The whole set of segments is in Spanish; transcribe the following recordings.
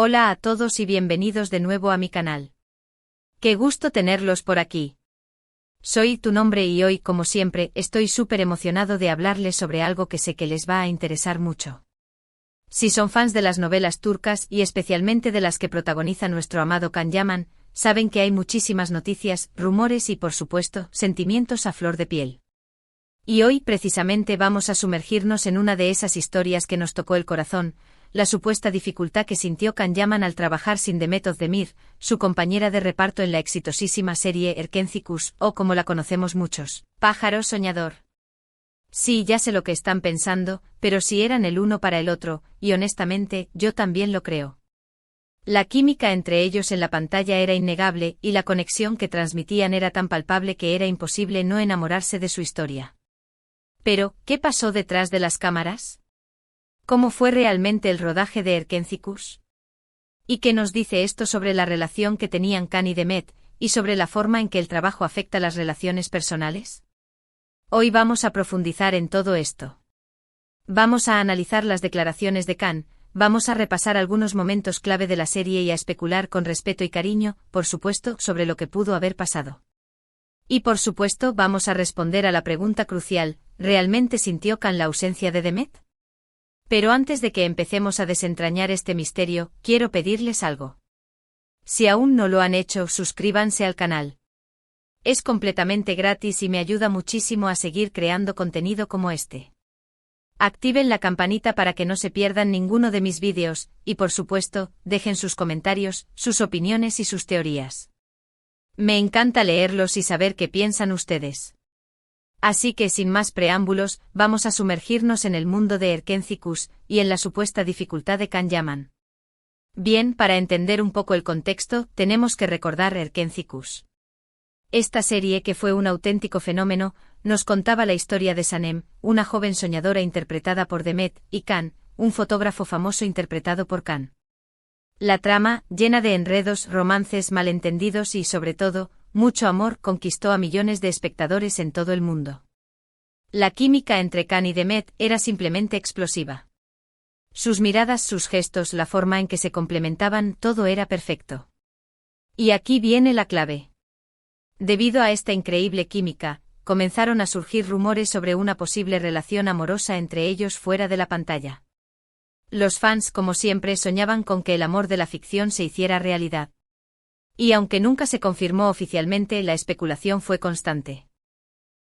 Hola a todos y bienvenidos de nuevo a mi canal. Qué gusto tenerlos por aquí. Soy tu nombre y hoy, como siempre, estoy súper emocionado de hablarles sobre algo que sé que les va a interesar mucho. Si son fans de las novelas turcas y especialmente de las que protagoniza nuestro amado Can Yaman, saben que hay muchísimas noticias, rumores y por supuesto, sentimientos a flor de piel. Y hoy precisamente vamos a sumergirnos en una de esas historias que nos tocó el corazón, la supuesta dificultad que sintió Can Yaman al trabajar sin Demet Özdemir, su compañera de reparto en la exitosísima serie Erkenci o como la conocemos muchos, Pájaro Soñador. Sí, ya sé lo que están pensando, pero si eran el uno para el otro, y honestamente, yo también lo creo. La química entre ellos en la pantalla era innegable y la conexión que transmitían era tan palpable que era imposible no enamorarse de su historia. Pero, ¿qué pasó detrás de las cámaras? ¿Cómo fue realmente el rodaje de Erkenci? ¿Y qué nos dice esto sobre la relación que tenían Can y Demet, y sobre la forma en que el trabajo afecta las relaciones personales? Hoy vamos a profundizar en todo esto. Vamos a analizar las declaraciones de Can, vamos a repasar algunos momentos clave de la serie y a especular con respeto y cariño, por supuesto, sobre lo que pudo haber pasado. Y por supuesto vamos a responder a la pregunta crucial, ¿realmente sintió Can la ausencia de Demet? Pero antes de que empecemos a desentrañar este misterio, quiero pedirles algo. Si aún no lo han hecho, suscríbanse al canal. Es completamente gratis y me ayuda muchísimo a seguir creando contenido como este. Activen la campanita para que no se pierdan ninguno de mis vídeos, y por supuesto, dejen sus comentarios, sus opiniones y sus teorías. Me encanta leerlos y saber qué piensan ustedes. Así que sin más preámbulos, vamos a sumergirnos en el mundo de Erkenci y en la supuesta dificultad de Can Yaman. Bien, para entender un poco el contexto, tenemos que recordar Erkenci. Esta serie, que fue un auténtico fenómeno, nos contaba la historia de Sanem, una joven soñadora interpretada por Demet, y Can, un fotógrafo famoso interpretado por Can. La trama, llena de enredos, romances, malentendidos y, sobre todo, mucho amor, conquistó a millones de espectadores en todo el mundo. La química entre Can y Demet era simplemente explosiva. Sus miradas, sus gestos, la forma en que se complementaban, todo era perfecto. Y aquí viene la clave. Debido a esta increíble química, comenzaron a surgir rumores sobre una posible relación amorosa entre ellos fuera de la pantalla. Los fans, como siempre, soñaban con que el amor de la ficción se hiciera realidad. Y aunque nunca se confirmó oficialmente, la especulación fue constante.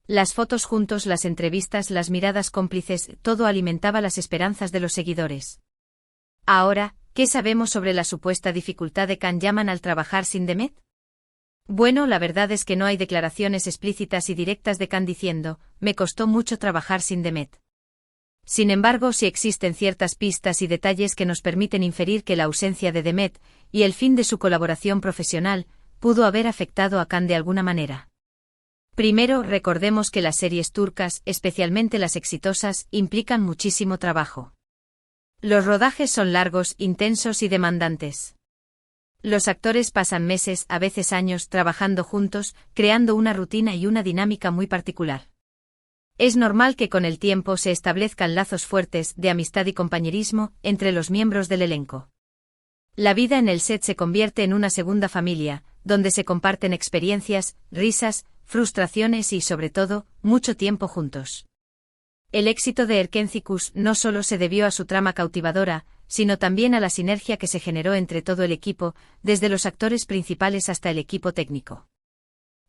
Las fotos juntos, las entrevistas, las miradas cómplices, todo alimentaba las esperanzas de los seguidores. Ahora, ¿qué sabemos sobre la supuesta dificultad de Can Yaman al trabajar sin Demet? Bueno, la verdad es que no hay declaraciones explícitas y directas de Can diciendo, me costó mucho trabajar sin Demet. Sin embargo, sí existen ciertas pistas y detalles que nos permiten inferir que la ausencia de Demet, y el fin de su colaboración profesional, pudo haber afectado a Can de alguna manera. Primero, recordemos que las series turcas, especialmente las exitosas, implican muchísimo trabajo. Los rodajes son largos, intensos y demandantes. Los actores pasan meses, a veces años, trabajando juntos, creando una rutina y una dinámica muy particular. Es normal que con el tiempo se establezcan lazos fuertes de amistad y compañerismo entre los miembros del elenco. La vida en el set se convierte en una segunda familia, donde se comparten experiencias, risas, frustraciones y, sobre todo, mucho tiempo juntos. El éxito de Erkenci no solo se debió a su trama cautivadora, sino también a la sinergia que se generó entre todo el equipo, desde los actores principales hasta el equipo técnico.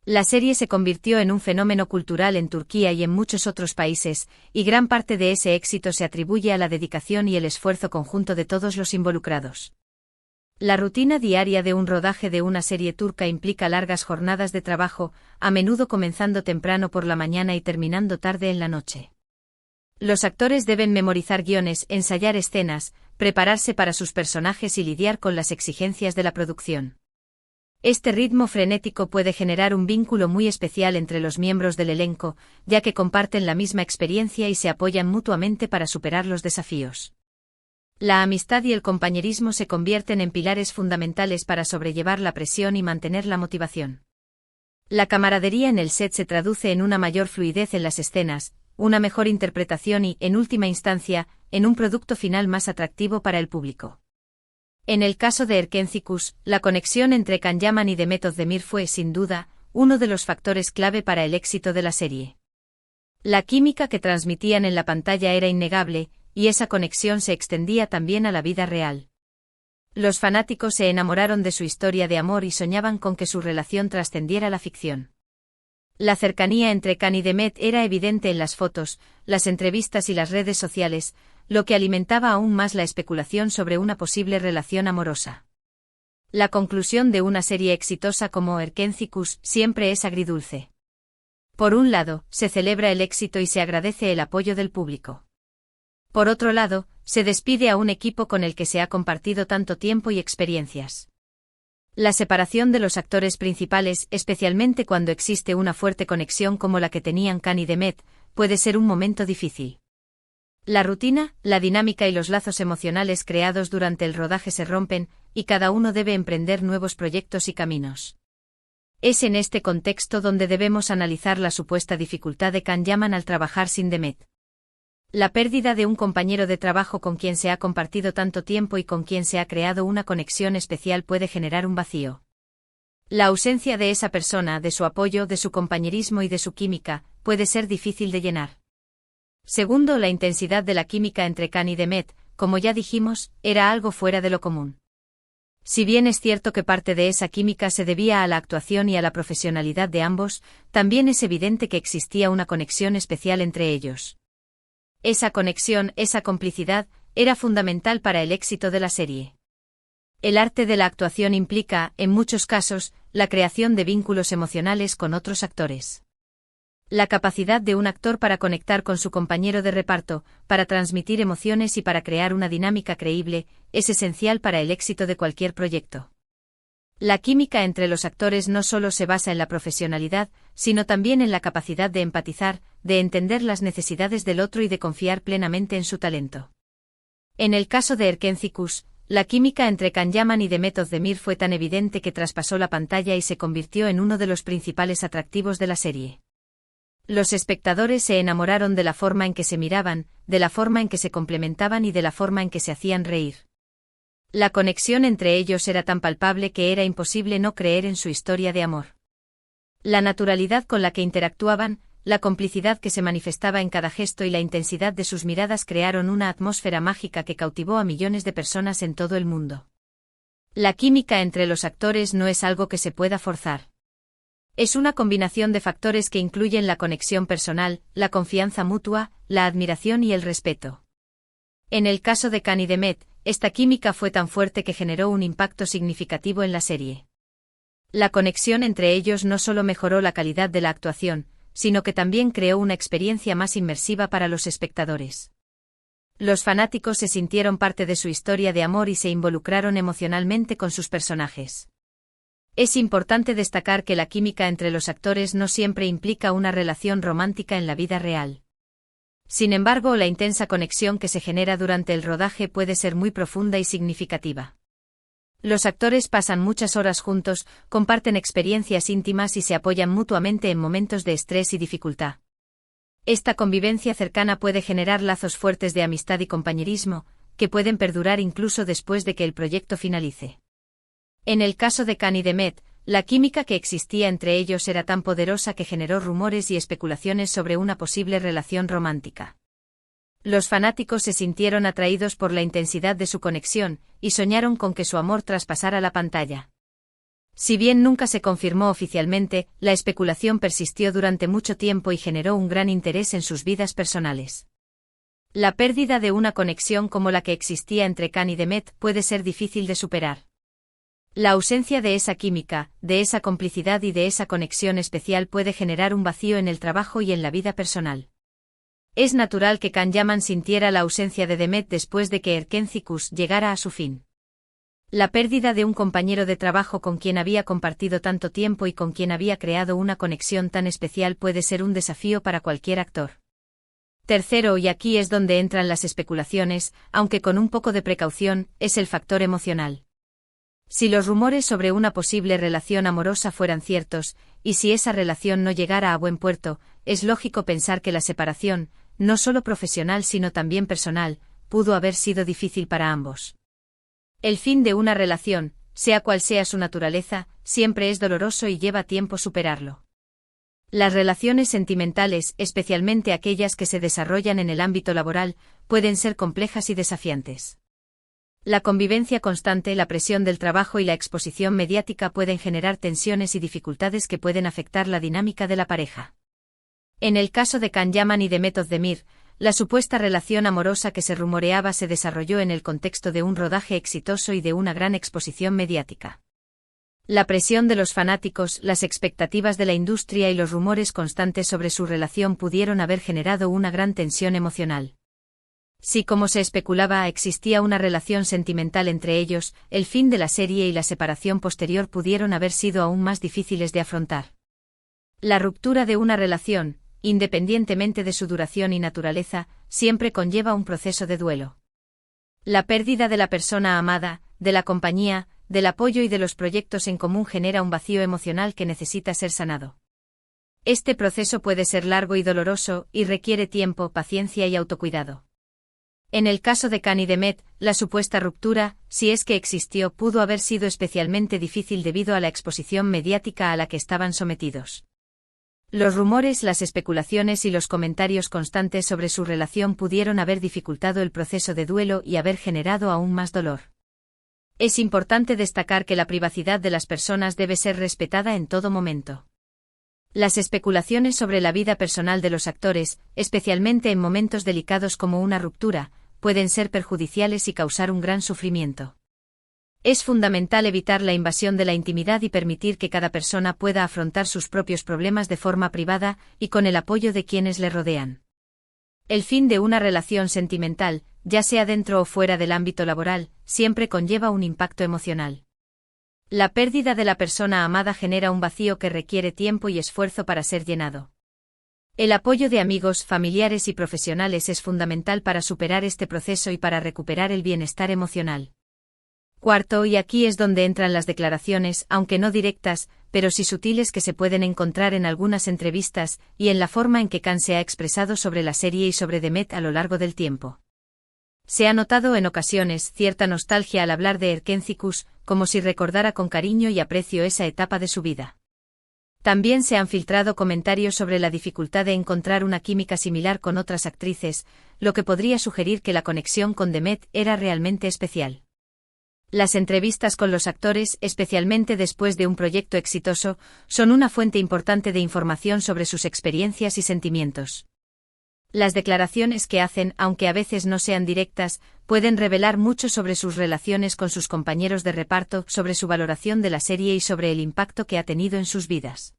La serie se convirtió en un fenómeno cultural en Turquía y en muchos otros países, y gran parte de ese éxito se atribuye a la dedicación y el esfuerzo conjunto de todos los involucrados. La rutina diaria de un rodaje de una serie turca implica largas jornadas de trabajo, a menudo comenzando temprano por la mañana y terminando tarde en la noche. Los actores deben memorizar guiones, ensayar escenas, prepararse para sus personajes y lidiar con las exigencias de la producción. Este ritmo frenético puede generar un vínculo muy especial entre los miembros del elenco, ya que comparten la misma experiencia y se apoyan mutuamente para superar los desafíos. La amistad y el compañerismo se convierten en pilares fundamentales para sobrellevar la presión y mantener la motivación. La camaradería en el set se traduce en una mayor fluidez en las escenas, una mejor interpretación y, en última instancia, en un producto final más atractivo para el público. En el caso de Erkencikus, la conexión entre Can Yaman y Demet Özdemir fue, sin duda, uno de los factores clave para el éxito de la serie. La química que transmitían en la pantalla era innegable, y esa conexión se extendía también a la vida real. Los fanáticos se enamoraron de su historia de amor y soñaban con que su relación trascendiera la ficción. La cercanía entre Can y Demet era evidente en las fotos, las entrevistas y las redes sociales, lo que alimentaba aún más la especulación sobre una posible relación amorosa. La conclusión de una serie exitosa como Erkencikus siempre es agridulce. Por un lado, se celebra el éxito y se agradece el apoyo del público. Por otro lado, se despide a un equipo con el que se ha compartido tanto tiempo y experiencias. La separación de los actores principales, especialmente cuando existe una fuerte conexión como la que tenían Can y Demet, puede ser un momento difícil. La rutina, la dinámica y los lazos emocionales creados durante el rodaje se rompen, y cada uno debe emprender nuevos proyectos y caminos. Es en este contexto donde debemos analizar la supuesta dificultad de Can Yaman al trabajar sin Demet. La pérdida de un compañero de trabajo con quien se ha compartido tanto tiempo y con quien se ha creado una conexión especial puede generar un vacío. La ausencia de esa persona, de su apoyo, de su compañerismo y de su química, puede ser difícil de llenar. Segundo, la intensidad de la química entre Can y Demet, como ya dijimos, era algo fuera de lo común. Si bien es cierto que parte de esa química se debía a la actuación y a la profesionalidad de ambos, también es evidente que existía una conexión especial entre ellos. Esa conexión, esa complicidad, era fundamental para el éxito de la serie. El arte de la actuación implica, en muchos casos, la creación de vínculos emocionales con otros actores. La capacidad de un actor para conectar con su compañero de reparto, para transmitir emociones y para crear una dinámica creíble, es esencial para el éxito de cualquier proyecto. La química entre los actores no solo se basa en la profesionalidad, sino también en la capacidad de empatizar, de entender las necesidades del otro y de confiar plenamente en su talento. En el caso de Erkencikus, la química entre Can Yaman y Demet Özdemir fue tan evidente que traspasó la pantalla y se convirtió en uno de los principales atractivos de la serie. Los espectadores se enamoraron de la forma en que se miraban, de la forma en que se complementaban y de la forma en que se hacían reír. La conexión entre ellos era tan palpable que era imposible no creer en su historia de amor. La naturalidad con la que interactuaban, la complicidad que se manifestaba en cada gesto y la intensidad de sus miradas crearon una atmósfera mágica que cautivó a millones de personas en todo el mundo. La química entre los actores no es algo que se pueda forzar. Es una combinación de factores que incluyen la conexión personal, la confianza mutua, la admiración y el respeto. En el caso de Can y Demet, esta química fue tan fuerte que generó un impacto significativo en la serie. La conexión entre ellos no solo mejoró la calidad de la actuación, sino que también creó una experiencia más inmersiva para los espectadores. Los fanáticos se sintieron parte de su historia de amor y se involucraron emocionalmente con sus personajes. Es importante destacar que la química entre los actores no siempre implica una relación romántica en la vida real. Sin embargo, la intensa conexión que se genera durante el rodaje puede ser muy profunda y significativa. Los actores pasan muchas horas juntos, comparten experiencias íntimas y se apoyan mutuamente en momentos de estrés y dificultad. Esta convivencia cercana puede generar lazos fuertes de amistad y compañerismo, que pueden perdurar incluso después de que el proyecto finalice. En el caso de Can y Demet, la química que existía entre ellos era tan poderosa que generó rumores y especulaciones sobre una posible relación romántica. Los fanáticos se sintieron atraídos por la intensidad de su conexión, y soñaron con que su amor traspasara la pantalla. Si bien nunca se confirmó oficialmente, la especulación persistió durante mucho tiempo y generó un gran interés en sus vidas personales. La pérdida de una conexión como la que existía entre Can y Demet puede ser difícil de superar. La ausencia de esa química, de esa complicidad y de esa conexión especial puede generar un vacío en el trabajo y en la vida personal. Es natural que Can Yaman sintiera la ausencia de Demet después de que Erkencikus llegara a su fin. La pérdida de un compañero de trabajo con quien había compartido tanto tiempo y con quien había creado una conexión tan especial puede ser un desafío para cualquier actor. Tercero, y aquí es donde entran las especulaciones, aunque con un poco de precaución, es el factor emocional. Si los rumores sobre una posible relación amorosa fueran ciertos, y si esa relación no llegara a buen puerto, es lógico pensar que la separación, no solo profesional sino también personal, pudo haber sido difícil para ambos. El fin de una relación, sea cual sea su naturaleza, siempre es doloroso y lleva tiempo superarlo. Las relaciones sentimentales, especialmente aquellas que se desarrollan en el ámbito laboral, pueden ser complejas y desafiantes. La convivencia constante, la presión del trabajo y la exposición mediática pueden generar tensiones y dificultades que pueden afectar la dinámica de la pareja. En el caso de Can Yaman y de Method Demir, la supuesta relación amorosa que se rumoreaba se desarrolló en el contexto de un rodaje exitoso y de una gran exposición mediática. La presión de los fanáticos, las expectativas de la industria y los rumores constantes sobre su relación pudieron haber generado una gran tensión emocional. Si, como se especulaba, existía una relación sentimental entre ellos, el fin de la serie y la separación posterior pudieron haber sido aún más difíciles de afrontar. La ruptura de una relación, independientemente de su duración y naturaleza, siempre conlleva un proceso de duelo. La pérdida de la persona amada, de la compañía, del apoyo y de los proyectos en común genera un vacío emocional que necesita ser sanado. Este proceso puede ser largo y doloroso, y requiere tiempo, paciencia y autocuidado. En el caso de Can y de Met, la supuesta ruptura, si es que existió, pudo haber sido especialmente difícil debido a la exposición mediática a la que estaban sometidos. Los rumores, las especulaciones y los comentarios constantes sobre su relación pudieron haber dificultado el proceso de duelo y haber generado aún más dolor. Es importante destacar que la privacidad de las personas debe ser respetada en todo momento. Las especulaciones sobre la vida personal de los actores, especialmente en momentos delicados como una ruptura, pueden ser perjudiciales y causar un gran sufrimiento. Es fundamental evitar la invasión de la intimidad y permitir que cada persona pueda afrontar sus propios problemas de forma privada y con el apoyo de quienes le rodean. El fin de una relación sentimental, ya sea dentro o fuera del ámbito laboral, siempre conlleva un impacto emocional. La pérdida de la persona amada genera un vacío que requiere tiempo y esfuerzo para ser llenado. El apoyo de amigos, familiares y profesionales es fundamental para superar este proceso y para recuperar el bienestar emocional. Cuarto, y aquí es donde entran las declaraciones, aunque no directas, pero sí sutiles que se pueden encontrar en algunas entrevistas, y en la forma en que Can se ha expresado sobre la serie y sobre The Met a lo largo del tiempo. Se ha notado en ocasiones cierta nostalgia al hablar de Erkencikus, como si recordara con cariño y aprecio esa etapa de su vida. También se han filtrado comentarios sobre la dificultad de encontrar una química similar con otras actrices, lo que podría sugerir que la conexión con The Met era realmente especial. Las entrevistas con los actores, especialmente después de un proyecto exitoso, son una fuente importante de información sobre sus experiencias y sentimientos. Las declaraciones que hacen, aunque a veces no sean directas, pueden revelar mucho sobre sus relaciones con sus compañeros de reparto, sobre su valoración de la serie y sobre el impacto que ha tenido en sus vidas.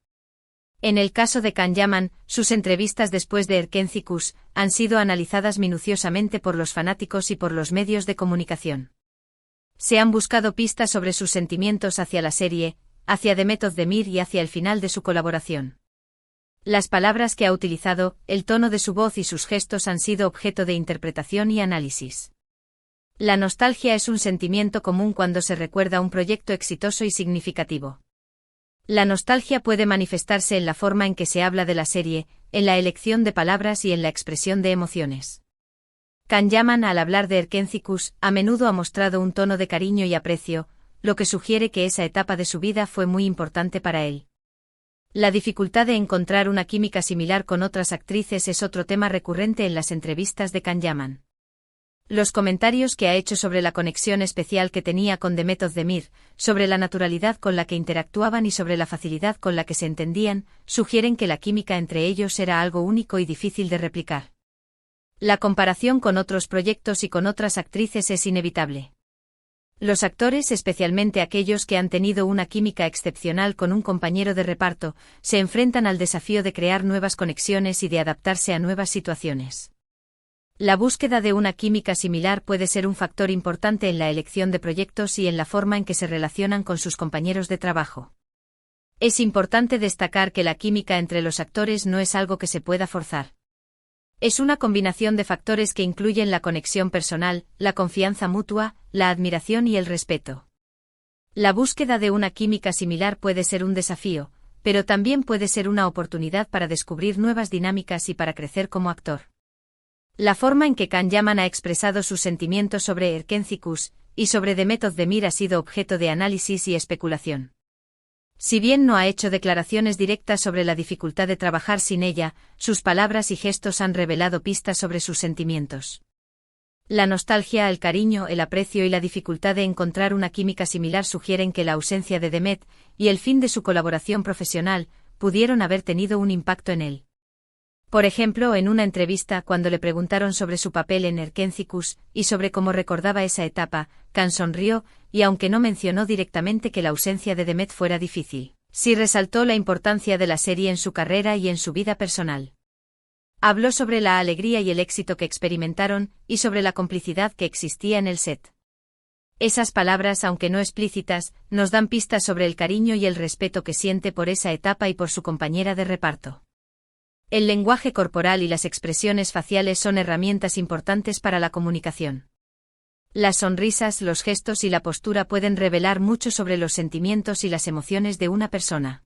En el caso de Can Yaman, sus entrevistas después de Erkencikus han sido analizadas minuciosamente por los fanáticos y por los medios de comunicación. Se han buscado pistas sobre sus sentimientos hacia la serie, hacia The Method Demir y hacia el final de su colaboración. Las palabras que ha utilizado, el tono de su voz y sus gestos han sido objeto de interpretación y análisis. La nostalgia es un sentimiento común cuando se recuerda un proyecto exitoso y significativo. La nostalgia puede manifestarse en la forma en que se habla de la serie, en la elección de palabras y en la expresión de emociones. Can Yaman, al hablar de Erkencikus, a menudo ha mostrado un tono de cariño y aprecio, lo que sugiere que esa etapa de su vida fue muy importante para él. La dificultad de encontrar una química similar con otras actrices es otro tema recurrente en las entrevistas de Can Yaman. Los comentarios que ha hecho sobre la conexión especial que tenía con The Method Demir, sobre la naturalidad con la que interactuaban y sobre la facilidad con la que se entendían, sugieren que la química entre ellos era algo único y difícil de replicar. La comparación con otros proyectos y con otras actrices es inevitable. Los actores, especialmente aquellos que han tenido una química excepcional con un compañero de reparto, se enfrentan al desafío de crear nuevas conexiones y de adaptarse a nuevas situaciones. La búsqueda de una química similar puede ser un factor importante en la elección de proyectos y en la forma en que se relacionan con sus compañeros de trabajo. Es importante destacar que la química entre los actores no es algo que se pueda forzar. Es una combinación de factores que incluyen la conexión personal, la confianza mutua, la admiración y el respeto. La búsqueda de una química similar puede ser un desafío, pero también puede ser una oportunidad para descubrir nuevas dinámicas y para crecer como actor. La forma en que Can Yaman ha expresado sus sentimientos sobre Erkencikus, y sobre Demet Özdemir ha sido objeto de análisis y especulación. Si bien no ha hecho declaraciones directas sobre la dificultad de trabajar sin ella, sus palabras y gestos han revelado pistas sobre sus sentimientos. La nostalgia, el cariño, el aprecio y la dificultad de encontrar una química similar sugieren que la ausencia de Demet, y el fin de su colaboración profesional, pudieron haber tenido un impacto en él. Por ejemplo, en una entrevista cuando le preguntaron sobre su papel en Erkéntzikos y sobre cómo recordaba esa etapa, Can sonrió, y aunque no mencionó directamente que la ausencia de Demet fuera difícil, sí resaltó la importancia de la serie en su carrera y en su vida personal. Habló sobre la alegría y el éxito que experimentaron, y sobre la complicidad que existía en el set. Esas palabras, aunque no explícitas, nos dan pistas sobre el cariño y el respeto que siente por esa etapa y por su compañera de reparto. El lenguaje corporal y las expresiones faciales son herramientas importantes para la comunicación. Las sonrisas, los gestos y la postura pueden revelar mucho sobre los sentimientos y las emociones de una persona.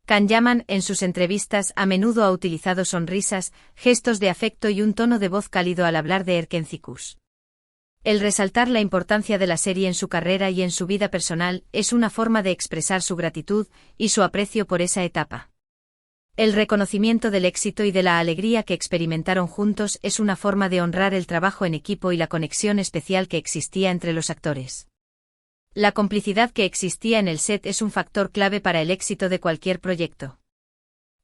Can Yaman, en sus entrevistas, a menudo ha utilizado sonrisas, gestos de afecto y un tono de voz cálido al hablar de Erkéntzikos. El resaltar la importancia de la serie en su carrera y en su vida personal es una forma de expresar su gratitud y su aprecio por esa etapa. El reconocimiento del éxito y de la alegría que experimentaron juntos es una forma de honrar el trabajo en equipo y la conexión especial que existía entre los actores. La complicidad que existía en el set es un factor clave para el éxito de cualquier proyecto.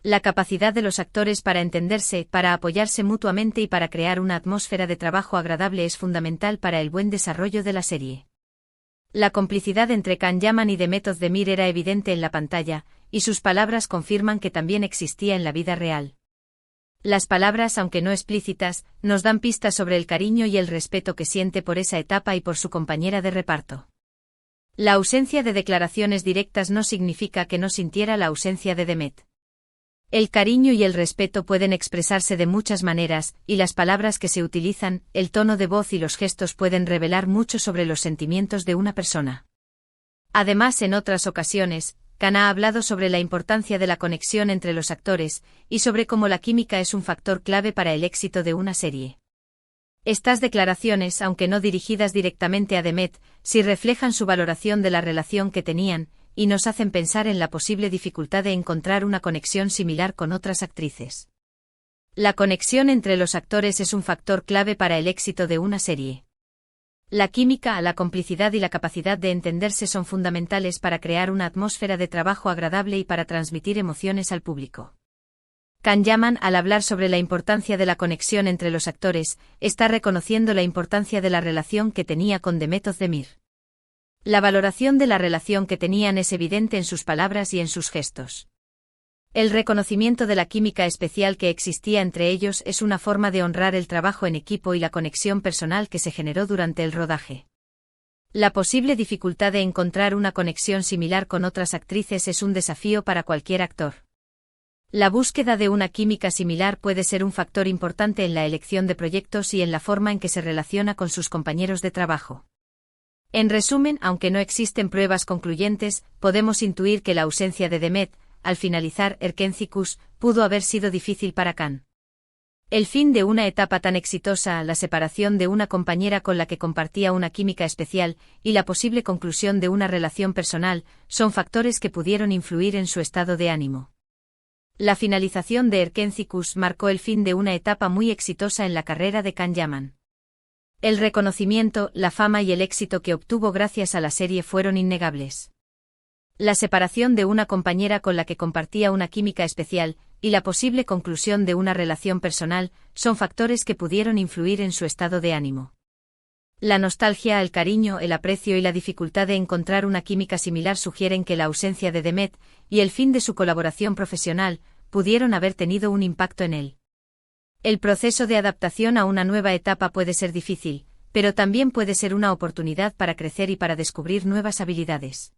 La capacidad de los actores para entenderse, para apoyarse mutuamente y para crear una atmósfera de trabajo agradable es fundamental para el buen desarrollo de la serie. La complicidad entre Can Yaman y Demet Özdemir era evidente en la pantalla, y sus palabras confirman que también existía en la vida real. Las palabras, aunque no explícitas, nos dan pistas sobre el cariño y el respeto que siente por esa etapa y por su compañera de reparto. La ausencia de declaraciones directas no significa que no sintiera la ausencia de Demet. El cariño y el respeto pueden expresarse de muchas maneras, y las palabras que se utilizan, el tono de voz y los gestos pueden revelar mucho sobre los sentimientos de una persona. Además, en otras ocasiones, Can ha hablado sobre la importancia de la conexión entre los actores, y sobre cómo la química es un factor clave para el éxito de una serie. Estas declaraciones, aunque no dirigidas directamente a Demet, sí reflejan su valoración de la relación que tenían, y nos hacen pensar en la posible dificultad de encontrar una conexión similar con otras actrices. La conexión entre los actores es un factor clave para el éxito de una serie. La química, la complicidad y la capacidad de entenderse son fundamentales para crear una atmósfera de trabajo agradable y para transmitir emociones al público. Can Yaman, al hablar sobre la importancia de la conexión entre los actores, está reconociendo la importancia de la relación que tenía con Demet Özdemir. La valoración de la relación que tenían es evidente en sus palabras y en sus gestos. El reconocimiento de la química especial que existía entre ellos es una forma de honrar el trabajo en equipo y la conexión personal que se generó durante el rodaje. La posible dificultad de encontrar una conexión similar con otras actrices es un desafío para cualquier actor. La búsqueda de una química similar puede ser un factor importante en la elección de proyectos y en la forma en que se relaciona con sus compañeros de trabajo. En resumen, aunque no existen pruebas concluyentes, podemos intuir que la ausencia de Demet, al finalizar Erkéntzikos, pudo haber sido difícil para Can. El fin de una etapa tan exitosa, la separación de una compañera con la que compartía una química especial, y la posible conclusión de una relación personal, son factores que pudieron influir en su estado de ánimo. La finalización de Erkéntzikos marcó el fin de una etapa muy exitosa en la carrera de Can Yaman. El reconocimiento, la fama y el éxito que obtuvo gracias a la serie fueron innegables. La separación de una compañera con la que compartía una química especial, y la posible conclusión de una relación personal, son factores que pudieron influir en su estado de ánimo. La nostalgia, el cariño, el aprecio y la dificultad de encontrar una química similar sugieren que la ausencia de Demet, y el fin de su colaboración profesional, pudieron haber tenido un impacto en él. El proceso de adaptación a una nueva etapa puede ser difícil, pero también puede ser una oportunidad para crecer y para descubrir nuevas habilidades.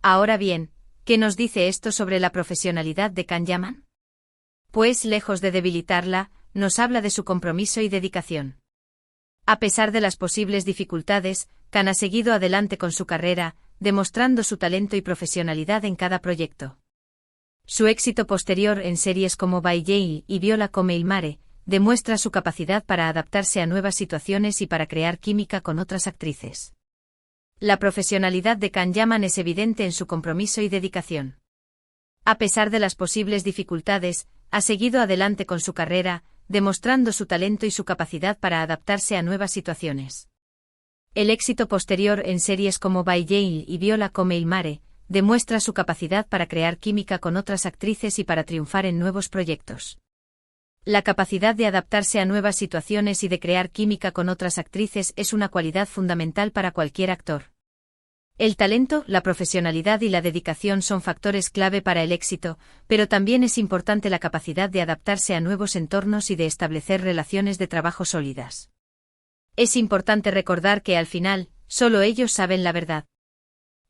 Ahora bien, ¿qué nos dice esto sobre la profesionalidad de Can Yaman? Pues, lejos de debilitarla, nos habla de su compromiso y dedicación. A pesar de las posibles dificultades, Can ha seguido adelante con su carrera, demostrando su talento y profesionalidad en cada proyecto. Su éxito posterior en series como By Yale y Viola come il mare demuestra su capacidad para adaptarse a nuevas situaciones y para crear química con otras actrices. La profesionalidad de Can Yaman es evidente en su compromiso y dedicación. A pesar de las posibles dificultades, ha seguido adelante con su carrera, demostrando su talento y su capacidad para adaptarse a nuevas situaciones. El éxito posterior en series como By Yale y Viola come il mare demuestra su capacidad para crear química con otras actrices y para triunfar en nuevos proyectos. La capacidad de adaptarse a nuevas situaciones y de crear química con otras actrices es una cualidad fundamental para cualquier actor. El talento, la profesionalidad y la dedicación son factores clave para el éxito, pero también es importante la capacidad de adaptarse a nuevos entornos y de establecer relaciones de trabajo sólidas. Es importante recordar que al final, solo ellos saben la verdad.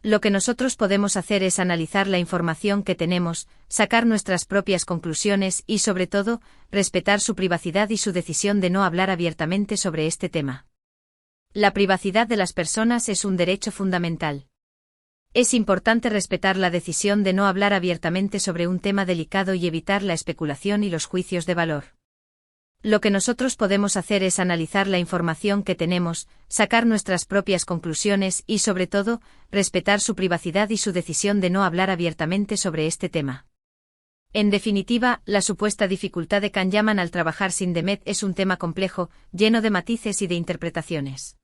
Lo que nosotros podemos hacer es analizar la información que tenemos, sacar nuestras propias conclusiones y, sobre todo, respetar su privacidad y su decisión de no hablar abiertamente sobre este tema. La privacidad de las personas es un derecho fundamental. Es importante respetar la decisión de no hablar abiertamente sobre un tema delicado y evitar la especulación y los juicios de valor. Lo que nosotros podemos hacer es analizar la información que tenemos, sacar nuestras propias conclusiones y, sobre todo, respetar su privacidad y su decisión de no hablar abiertamente sobre este tema. En definitiva, la supuesta dificultad de Can Yaman al trabajar sin Demet es un tema complejo, lleno de matices y de interpretaciones.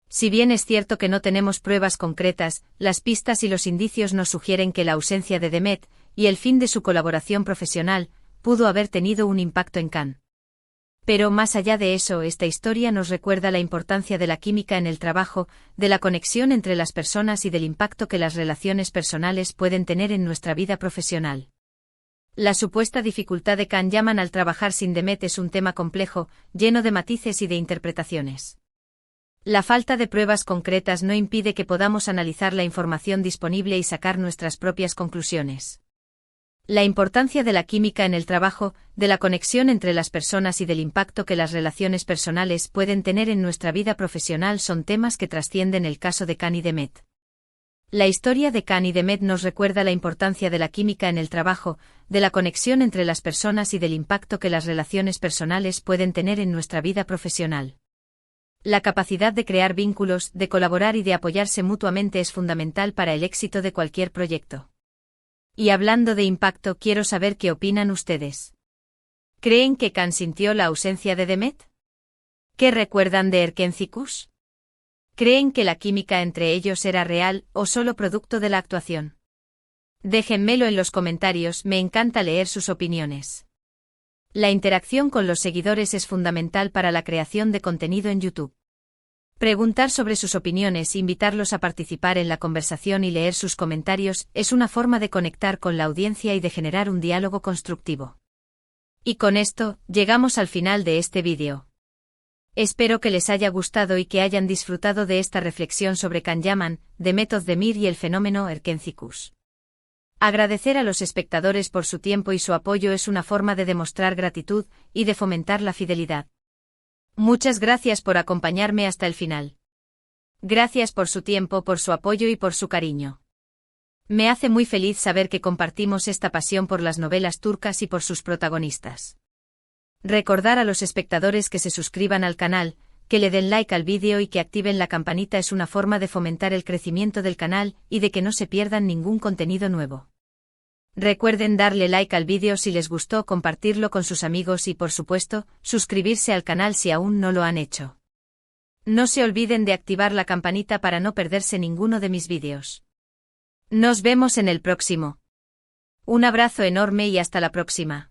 Si bien es cierto que no tenemos pruebas concretas, las pistas y los indicios nos sugieren que la ausencia de Demet, y el fin de su colaboración profesional, pudo haber tenido un impacto en Can. Pero más allá de eso, esta historia nos recuerda la importancia de la química en el trabajo, de la conexión entre las personas y del impacto que las relaciones personales pueden tener en nuestra vida profesional. La supuesta dificultad de Can Yaman al trabajar sin Demet es un tema complejo, lleno de matices y de interpretaciones. La falta de pruebas concretas no impide que podamos analizar la información disponible y sacar nuestras propias conclusiones. La importancia de la química en el trabajo, de la conexión entre las personas y del impacto que las relaciones personales pueden tener en nuestra vida profesional son temas que trascienden el caso de Can y Demet. La historia de Can y Demet nos recuerda la importancia de la química en el trabajo, de la conexión entre las personas y del impacto que las relaciones personales pueden tener en nuestra vida profesional. La capacidad de crear vínculos, de colaborar y de apoyarse mutuamente es fundamental para el éxito de cualquier proyecto. Y hablando de impacto, quiero saber qué opinan ustedes. ¿Creen que Can sintió la ausencia de Demet? ¿Qué recuerdan de Erkencikus? ¿Creen que la química entre ellos era real o solo producto de la actuación? Déjenmelo en los comentarios, me encanta leer sus opiniones. La interacción con los seguidores es fundamental para la creación de contenido en YouTube. Preguntar sobre sus opiniones, invitarlos a participar en la conversación y leer sus comentarios es una forma de conectar con la audiencia y de generar un diálogo constructivo. Y con esto, llegamos al final de este vídeo. Espero que les haya gustado y que hayan disfrutado de esta reflexión sobre Can Yaman, Demet Özdemir y el fenómeno Erkencikus. Agradecer a los espectadores por su tiempo y su apoyo es una forma de demostrar gratitud y de fomentar la fidelidad. Muchas gracias por acompañarme hasta el final. Gracias por su tiempo, por su apoyo y por su cariño. Me hace muy feliz saber que compartimos esta pasión por las novelas turcas y por sus protagonistas. Recordar a los espectadores que se suscriban al canal, que le den like al vídeo y que activen la campanita es una forma de fomentar el crecimiento del canal y de que no se pierdan ningún contenido nuevo. Recuerden darle like al vídeo si les gustó, compartirlo con sus amigos y, por supuesto, suscribirse al canal si aún no lo han hecho. No se olviden de activar la campanita para no perderse ninguno de mis vídeos. Nos vemos en el próximo. Un abrazo enorme y hasta la próxima.